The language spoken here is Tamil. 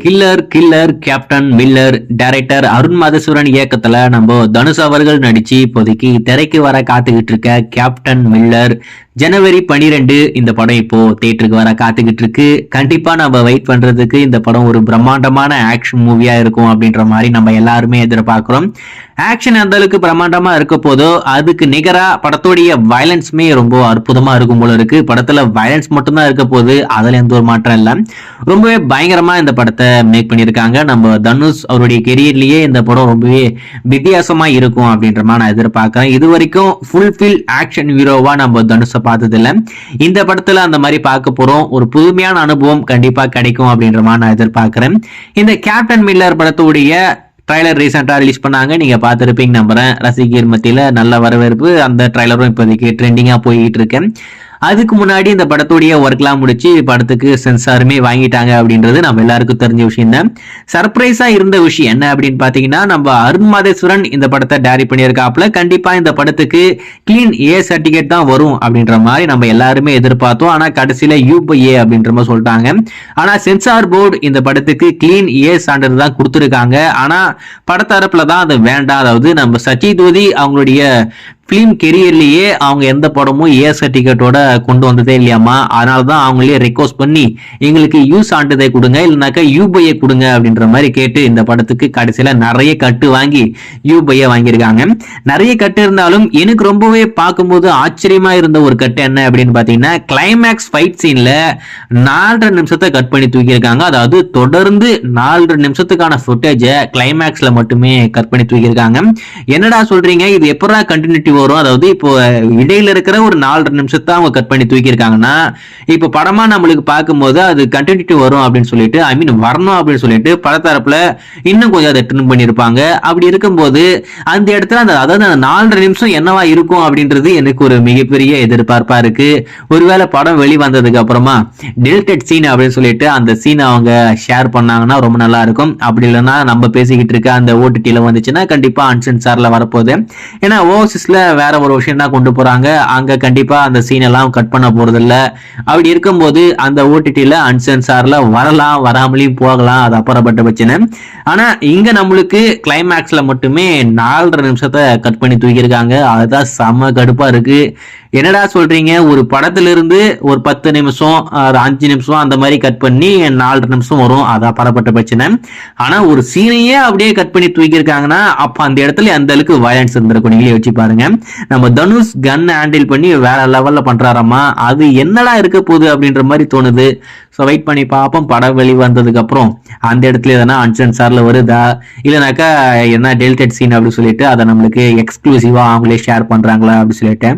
Killer killer Captain Miller director Arun Matheswaran இயக்கத்துல நம்ம தனுஷ் அவர்கள் நடிச்சு இப்போதைக்கு திரைக்கு வர காத்துக்கிட்டு இருக்க கேப்டன் மில்லர் ஜனவரி 12 இந்த படம் இப்போ தியேட்டருக்கு வர காத்துக்கிட்டு இருக்கு. கண்டிப்பா நம்ம வெயிட் பண்றதுக்கு இந்த படம் ஒரு பிரம்மாண்டமான ஆக்ஷன் மூவியா இருக்கும் அப்படின்ற மாதிரி நம்ம எல்லாருமே எதிர்பார்க்கிறோம். ஆக்ஷன் எந்த அளவுக்கு பிரம்மாண்டமா இருக்க போதோ அதுக்கு நிகரா படத்தோடைய வயலன்ஸுமே ரொம்ப அற்புதமா இருக்கும் போல இருக்கு. படத்துல வயலன்ஸ் மட்டும்தான் இருக்க போது, அதுல எந்த ஒரு மாற்றம் இல்லை. ரொம்பவே பயங்கரமா இந்த படத்தை மேக் பண்ணியிருக்காங்க. நம்ம தனுஷ் அவருடைய கெரியர்லயே இந்த படம் ரொம்பவே வித்தியாசமா இருக்கும் அப்படின்ற மாதிரி நான் எதிர்பார்க்கிறேன். இது வரைக்கும் ஃபுல்ஃபில் ஆக்ஷன் ஹீரோவா நம்ம தனுஷை பார்த்தது இல்லை. இந்த படத்துல அந்த மாதிரி பார்க்க போறோம். ஒரு புதுமையான அனுபவம் கண்டிப்பா கிடைக்கும் அப்படின்ற மாதிரி நான் எதிர்பார்க்கிறேன். இந்த கேப்டன் மில்லர் படத்துடைய ட்ரைலர் ரீசெண்டா ரிலீஸ் பண்ணாங்க. நீங்க பார்த்திருப்பீங்க நம்புறேன். ரசிகர் மத்தியில நல்ல வரவேற்பு. அந்த ட்ரைலரும் இப்போதைக்கு ட்ரெண்டிங்கா போயிட்டு இருக்கேன். அதுக்கு முன்னாடி இந்த படத்துடைய ஒர்க்லாம் முடிச்சு படத்துக்கு சென்சாருமே வாங்கிட்டாங்க அப்படின்றது நம்ம எல்லாருக்கும் தெரிஞ்ச விஷயம் தான். சர்ப்ரைஸா இருந்த விஷயம் என்ன அப்படின்னு பாத்தீங்கன்னா, நம்ம அருண் மாதேஸ்வரன் இந்த படத்தை டைரக்ட் பண்ணியிருக்காப்ல. கண்டிப்பா இந்த படத்துக்கு கிளீன் ஏ சர்டிபிகேட் தான் வரும் அப்படின்ற மாதிரி நம்ம எல்லாருமே எதிர்பார்த்தோம். ஆனா கடைசியில யூ/ஏ அப்படின்ற மாதிரி சொல்லிட்டாங்க. ஆனா சென்சார் போர்டு இந்த படத்துக்கு கிளீன் ஏ சான்றிதழ் தான் கொடுத்துருக்காங்க. ஆனா படத்தரப்புல தான் அது வேண்டாம். அதாவது நம்ம சச்சி தோதி அவங்களுடைய பிலிம் கெரியர்லயே அவங்க எந்த படமும் ஏ சர்டிபிகேட்டோட கொண்டு வந்ததே இல்லையாமா. அதனாலதான் அவங்களே ரெக்வஸ்ட் பண்ணி எங்களுக்கு யூ சான்றிதழை கொடுங்க, இல்லைனாக்கா யூ/ஏ கொடுங்க அப்படின்ற மாதிரி கேட்டு இந்த படத்துக்கு கடைசியில நிறைய கட்டு வாங்கி யூ/ஏ வாங்கியிருக்காங்க. நிறைய கட்டு இருந்தாலும் எனக்கு ரொம்பவே பார்க்கும்போது ஆச்சரியமா இருந்த ஒரு கட்டு என்ன அப்படின்னு பாத்தீங்கன்னா, கிளைமேக்ஸ் ஃபைட் சீன்ல 4.5 நிமிஷத்தை கட் பண்ணி தூக்கியிருக்காங்க. அதாவது தொடர்ந்து 4.5 நிமிஷத்துக்கான ஃபுட்டேஜை கிளைமேக்ஸ்ல மட்டுமே கட் பண்ணி தூக்கியிருக்காங்க. என்னடா சொல்றீங்க, இது எப்படா கண்டினியூட்டி வரும்? அதாவது இப்போ இடையில இருக்கிற ஒரு 4.5 நிமிஷத்தை அவங்க கட் பண்ணி தூக்கியிருக்காங்கன்னா, இப்போ படமா நம்மளுக்கு பார்க்கும்போது அது கண்டினியூட்டி வரும் அப்படின்னு சொல்லிட்டு, ஐ மீன் வரணும் அப்படின்னு சொல்லிட்டு படத்தரப்புல இன்னும் கொஞ்சம் அதை ட்ரிம் பண்ணியிருப்பாங்க. அப்படி இருக்கும்போது அந்த இடத்துல அதாவது அந்த 4.5 நிமிஷம் என்னவா இருக்கும் அப்படின்றது எனக்கு ஒரு மிகப்பெரிய எதிர்பார்ப்பா இருக்கு. ஒருவேளை படம் வெளிவந்ததுக்கு அப்புறமா டெலிட்டட் சீன் அப்படின்னு சொல்லிட்டு அந்த சீன் அவங்க ஷேர் பண்ணாங்கன்னா ரொம்ப நல்லா இருக்கும். அப்படி இல்லைன்னா நம்ம பேசிக்கிட்டு இருக்க அந்த ஓடிடில வந்துச்சுன்னா கண்டிப்பா அன்சென்சார்ல வரப்போகுது. ஏன்னா ஓசிஸ்ல வேற ஒரு விஷயம் தான் கொண்டு போறாங்க. அங்க கண்டிப்பா அந்த சீன் எல்லாம் கட் பண்ண போறது இல்ல. அப்படி இருக்கும்போது அந்த ஓடிடில அன்சென்சார்ல வரலாம், வராமலையும் போகலாம். அது அப்புறப்பட்ட பிரச்சனை. ஆனா இங்க நம்மளுக்கு கிளைமேக்ஸ்ல மட்டுமே 4.5 நிமிஷத்தை கட் பண்ணி தூக்கியிருக்காங்க. அதுதான் செம கடுப்பா இருக்கு. என்னடா சொல்றீங்க, ஒரு படத்துல இருந்து ஒரு 10 நிமிஷம் 5 நிமிஷம் அந்த மாதிரி கட் பண்ணி 4.5 நிமிஷம் வரும். அதான் பரப்பட்ட பிரச்சனை. ஆனா ஒரு சீனையே அப்படியே கட் பண்ணி தூக்கியிருக்காங்கன்னா அப்ப அந்த இடத்துல அந்த அளவுக்கு வயலன்ஸ் இருந்திருக்கும். நீங்களே வச்சு பாருங்க. நம்ம தனுஷ் கன் ஹேண்டில் பண்ணி வேற லெவல்ல பண்றாராமா. அது என்னடா இருக்க போகுது அப்படின்ற மாதிரி தோணுது. ஸோ வெயிட் பண்ணி பார்ப்போம். படம் வெளி வந்ததுக்கு அப்புறம் அந்த இடத்துல எதனா அன்சென்சார்ல வருதா, இல்லைனாக்கா என்ன டெலிட்டட் சீன் அப்படின்னு சொல்லிட்டு அதை நம்மளுக்கு எக்ஸ்க்ளூசிவா அவங்களே ஷேர் பண்றாங்களா அப்படின்னு சொல்லிட்டு